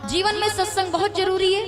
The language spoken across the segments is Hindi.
जीवन में सत्संग बहुत जरूरी है,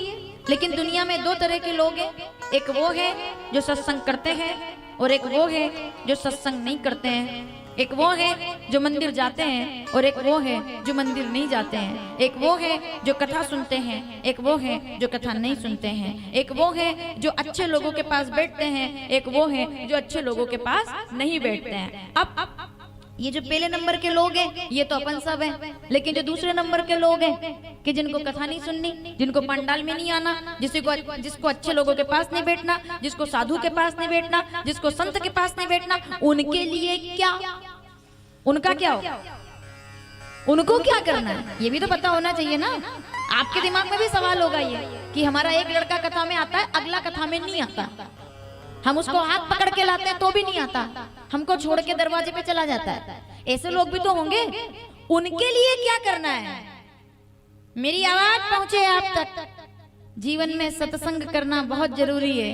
लेकिन दुनिया में दो तरह के लोग हैं। एक वो है जो सत्संग करते हैं और एक वो है जो सत्संग नहीं करते हैं। एक वो है जो मंदिर जाते हैं और एक वो है जो मंदिर नहीं जाते हैं। एक वो है जो कथा सुनते हैं, एक वो है जो कथा नहीं सुनते हैं। एक वो है जो अच्छे लोगों के पास बैठते हैं, एक वो है जो अच्छे लोगों के पास नहीं बैठते हैं। अब ये जो पहले नंबर के लोग हैं ये तो अपन सब हैं, लेकिन जो दूसरे नंबर के लोग हैं कि जिनको कथा नहीं सुननी, जिनको पंडाल में नहीं आना, जिसको अच्छे लोगों के पास नहीं बैठना, जिसको साधु के पास नहीं बैठना, जिसको संत के पास नहीं बैठना, उनके लिए क्या, उनका क्या हो, उनको क्या करना है ये भी तो पता होना चाहिए ना। आपके दिमाग में भी सवाल होगा ये कि हमारा एक लड़का कथा में आता है, अगला कथा में नहीं आता, हम उसको हाथ पकड़ के लाते हैं तो भी नहीं आता, हमको छोड़ के दरवाजे पे चला जाता है। ऐसे लोग भी तो होंगे, उनके लिए क्या करना है। मेरी आवाज पहुंचे आप तक। जीवन में सत्संग करना बहुत जरूरी है,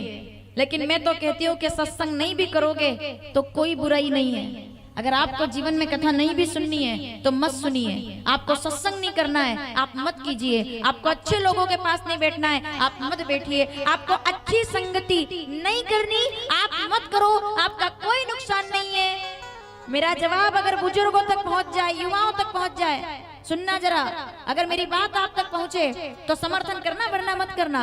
लेकिन मैं तो कहती हूँ कि सत्संग नहीं भी करोगे तो कोई बुराई नहीं है। अगर आपको जीवन में कथा नहीं भी सुननी है तो मत सुनिए। आपको सत्संग नहीं करना है आप मत कीजिए। आपको अच्छे लोगों के पास नहीं बैठना है आप मत बैठिए। आपको अच्छी संगति नहीं करनी आप मत करो, आपका कोई नुकसान नहीं है। मेरा जवाब अगर बुजुर्गों तक पहुंच जाए, युवाओं तक पहुंच जाए, सुनना जरा, अगर मेरी बात आप तक पहुंचे तो समर्थन करना वरना मत करना।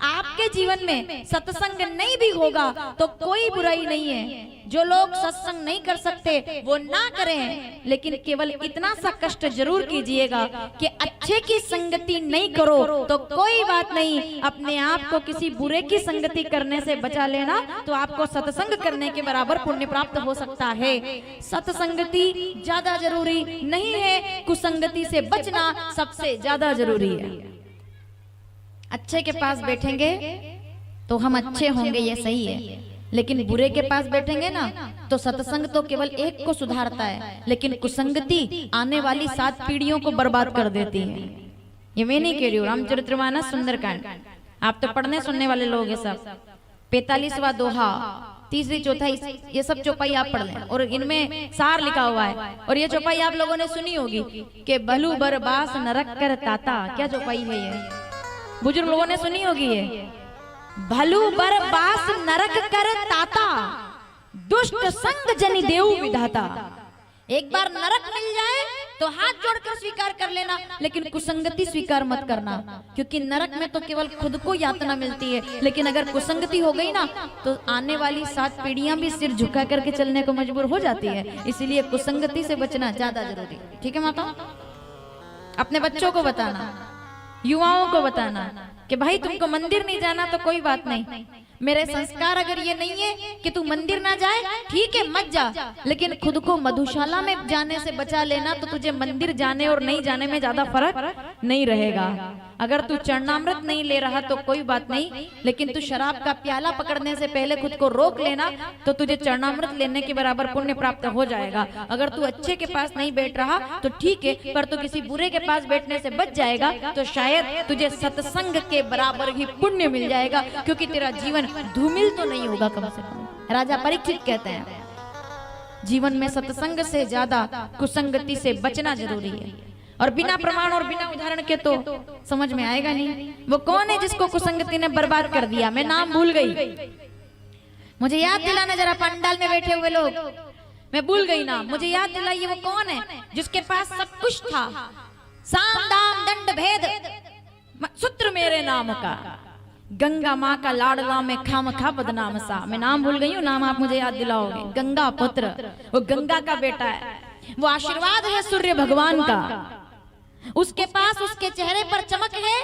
आपके जीवन में सत्संग नहीं भी होगा तो कोई बुराई नहीं है। जो लोग सत्संग नहीं कर सकते वो ना करें, लेकिन केवल इतना सा कष्ट जरूर कीजिएगा कि अच्छे की संगति नहीं करो तो कोई बात नहीं, अपने आप को किसी बुरे की संगति करने से बचा लेना तो आपको सत्संग करने के बराबर पुण्य प्राप्त हो सकता है। सत्संगति ज्यादा जरूरी नहीं है, कुसंगति से बचना सबसे ज्यादा जरूरी है। अच्छे के पास बैठेंगे तो हम अच्छे होंगे ये सही है, लेकिन बुरे के पास बैठेंगे ना तो सत्संग तो केवल एक को सुधारता है, लेकिन कुसंगति आने वाली 7 पीढ़ियों को बर्बाद कर देती है। ये मैं नहीं कह रही हूँ, रामचरितमानस सुंदरकांड आप तो पढ़ने सुनने वाले लोग हैं सब। 45वां दोहा, तीसरी चौथाई, ये सब चौपाई आप पढ़ लें और इनमें सार लिखा हुआ है। और ये चौपाई आप लोगों ने सुनी होगी कि भलू बरबास नरक कर ताता। क्या चौपाई है ये, बुजुर्ग लोगों ने सुनी होगी ये। भलू बरबास नरक कर ताता, दुष्ट संग जनि देव विधाता। एक बार नरक मिल जाए तो हाथ जोड़कर स्वीकार कर लेना, लेकिन कुसंगति स्वीकार मत करना, क्योंकि नरक में तो केवल खुद को यातना मिलती है, लेकिन अगर कुसंगति हो गई ना तो आने वाली 7 पीढ़ियां भी सिर झुका करके चलने को मजबूर हो जाती है। इसीलिए कुसंगति से बचना ज्यादा जरूरी है। ठीक है माता, अपने बच्चों को बताना, युवाओं को बताना कि भाई तुमको मंदिर नहीं जाना तो कोई बात नहीं, मेरे संस्कार अगर ये नहीं है कि तू मंदिर ना जाए ठीक है मत जा, लेकिन खुद को मधुशाला में जाने से बचा लेना तो तुझे मंदिर जाने और नहीं जाने में ज्यादा फर्क नहीं रहेगा। अगर तू चरणामृत नहीं ले रहा तो कोई बात नहीं, लेकिन तू शराब का प्याला पकड़ने से पहले खुद को रोक लेना तो तुझे चरणामृत लेने के बराबर पुण्य प्राप्त हो जाएगा। अगर तू अच्छे के पास नहीं बैठ रहा तो ठीक है, पर तू किसी बुरे के पास बैठने से बच जाएगा तो शायद तुझे सत्संग के बराबर ही पुण्य मिल जाएगा, क्योंकि तेरा जीवन धूमिल तो नहीं होगा कम से कम। राजा परीक्षित कहते हैं जीवन में सत्संग से ज्यादा कुसंगति से बचना जरूरी है। और बिना प्रमाण और बिना उदाहरण के तो समझ में आएगा नहीं। वो कौन है जिसको कुसंगति ने बर्बाद कर दिया, मैं नाम भूल गई, मुझे याद दिलाना जरा। पंडाल में बैठे हुए लोग, मैं भूल गई ना, मुझे याद दिलाइए वो कौन है जिसके पास सब कुछ था, साम दाम दंड भेद सूत्र मेरे नाम का, गंगा माँ का लाडला में खाम खा बदनाम सा। मैं नाम भूल गई हूँ, नाम आप मुझे याद दिलाओगे। गंगा पुत्र, वो गंगा का बेटा है, वो आशीर्वाद है सूर्य भगवान का, उसके पास उसके चेहरे पर चमक है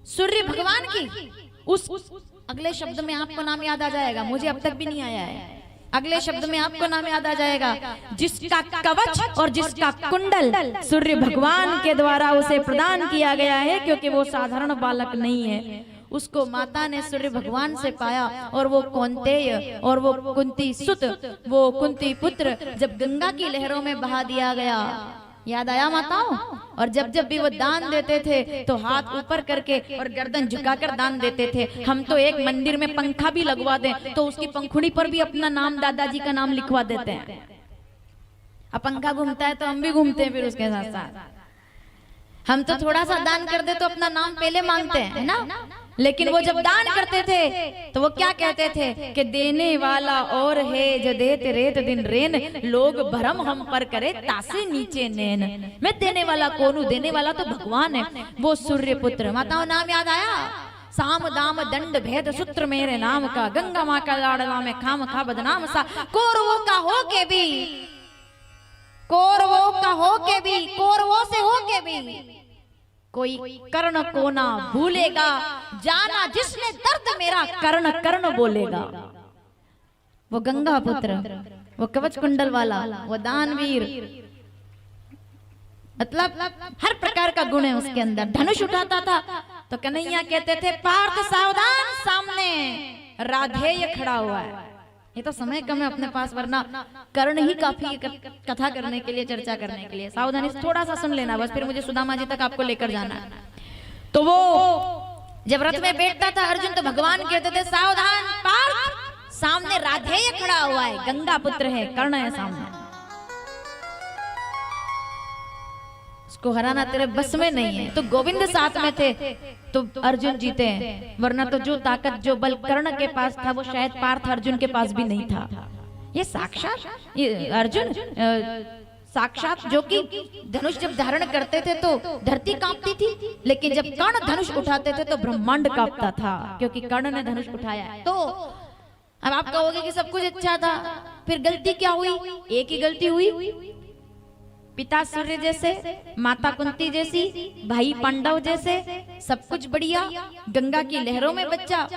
सूर्य भगवान की। उस अगले शब्द में आपको नाम याद आ जाएगा, मुझे अब तक भी नहीं आया है। अगले शब्द में आपको नाम याद आ जाएगा, जिसका कवच और जिसका कुंडल सूर्य भगवान के द्वारा उसे प्रदान किया गया है, क्योंकि वो साधारण बालक नहीं है। उसको माता ने सूर्य भगवान से पाया और वो कौंतेय और वो कुंती सुत, वो कुंती पुत्र जब गंगा की लहरों में बहा दिया गया, याद आया माताओं। और जब जब भी वो दान देते थे तो हाथ ऊपर करके और गर्दन झुकाकर दान देते थे। हम तो एक मंदिर में पंखा भी लगवा दें तो उसकी पंखुड़ी पर भी अपना नाम, दादाजी का नाम लिखवा देते हैं। अब पंखा घूमता है तो हम भी घूमते हैं फिर उसके साथ साथ। हम तो थोड़ा सा दान कर दे तो अपना नाम पहले मांगते हैं, है ना? लेकिन वो जब दान करते थे तो वो क्या कहते थे कि देने वाला और है जो देते रेत दिन रेन, लोग भरम हम पर करे तासे नीचे नैन। मैं देने वाला कौन हूँ? देने वाला तो भगवान है, वो सूर्य पुत्र। माताओं नाम याद आया? साम दाम दंड भेद सूत्र मेरे नाम का, गंगा माँ का लाडला में खाम खा बदनाम सा। कौरवों का हो के भी, कौरवों का हो के भी, कौरवों से हो के भी कोई कर्ण को ना भूलेगा, जाना जिसने दर्द मेरा कर्ण कर्ण बोलेगा। वो गंगा पुत्र, वो कवच कुंडल वाला, वो दानवीर, मतलब हर प्रकार का गुण है उसके अंदर। धनुष उठाता था तो कन्हैया कहते थे पार्थ सावधान, सामने राधेय खड़ा हुआ है। ये तो समय कम है अपने पास, वरना कर्ण ही काफी है कथा करने के लिए, चर्चा करने के लिए। सावधानी से थोड़ा सा सुन लेना बस, फिर मुझे सुदामा जी तक आपको लेकर जाना है। तो वो जब रथ में बैठता था अर्जुन, तो भगवान कहते थे सावधान पार्थ, सामने राधेय खड़ा हुआ है, गंगा पुत्र है, कर्ण है सामने, उसको हराना तेरे बस में नहीं है। तो गोविंद साथ में थे तो अर्जुन जीते हैं, वरना तो जो ताकत जो बल कर्ण के पास था वो शायद पार्थ अर्जुन के पास भी नहीं था। ये साक्षात ये अर्जुन साक्षात, जो कि धनुष जब धारण करते थे तो धरती कांपती थी, लेकिन जब कर्ण धनुष उठाते थे तो ब्रह्मांड कांपता था, क्योंकि कर्ण ने धनुष उठाया। तो अब आप कहोगे कि सब कुछ अच्छा था, फिर गलती क्या हुई? एक ही गलती हुई, पिता सूर्य जैसे, माता कुंती जैसी, भाई पांडव जैसे, सब कुछ बढ़िया। गंगा की लहरों में बच्चा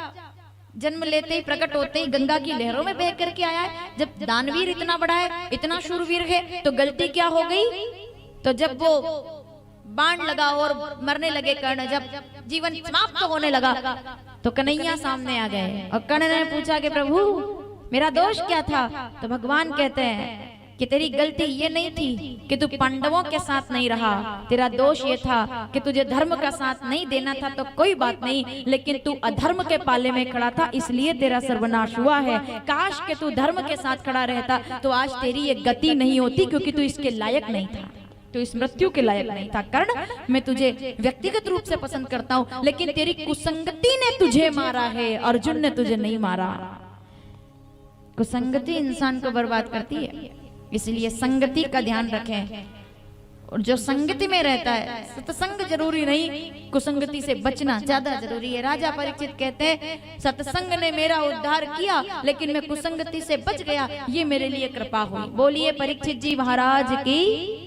जन्म लेते ही, प्रकट होते ही गंगा की लहरों में बह करके आया है। जब दानवीर इतना बड़ा है, इतना शूरवीर है, तो गलती क्या हो गई? तो जब वो बाण लगा और मरने लगे कर्ण, जब जीवन समाप्त होने लगा, तो कन्हैया सामने आ गए और कर्ण ने पूछा कि प्रभु मेरा दोष क्या था? तो भगवान कहते हैं कि तेरी गलती ये नहीं थी कि तू पांडवों के साथ नहीं रहा, तेरा दोष ये था कि तुझे धर्म का साथ नहीं देना था, तो कोई बात नहीं, लेकिन तू अधर्म के पाले में खड़ा था, इसलिए तेरा सर्वनाश हुआ है। काश कि तू धर्म के साथ खड़ा रहता तो आज तेरी ये गति नहीं होती, क्योंकि तू इसके लायक नहीं था, तू इस मृत्यु के लायक नहीं था। कर्ण, मैं तुझे व्यक्तिगत रूप से पसंद करता हूं, लेकिन तेरी कुसंगति ने तुझे मारा है, अर्जुन ने तुझे नहीं मारा। कुसंगति इंसान को बर्बाद करती है, इसलिए संगति का ध्यान रखें। और जो संगति में रहता है, सत्संग जरूरी नहीं, कुसंगति से बचना ज्यादा जरूरी है। राजा परीक्षित कहते हैं सत्संग ने मेरा उद्धार किया, लेकिन मैं कुसंगति से बच गया, ये मेरे लिए कृपा हुई। बोलिए परीक्षित जी महाराज की।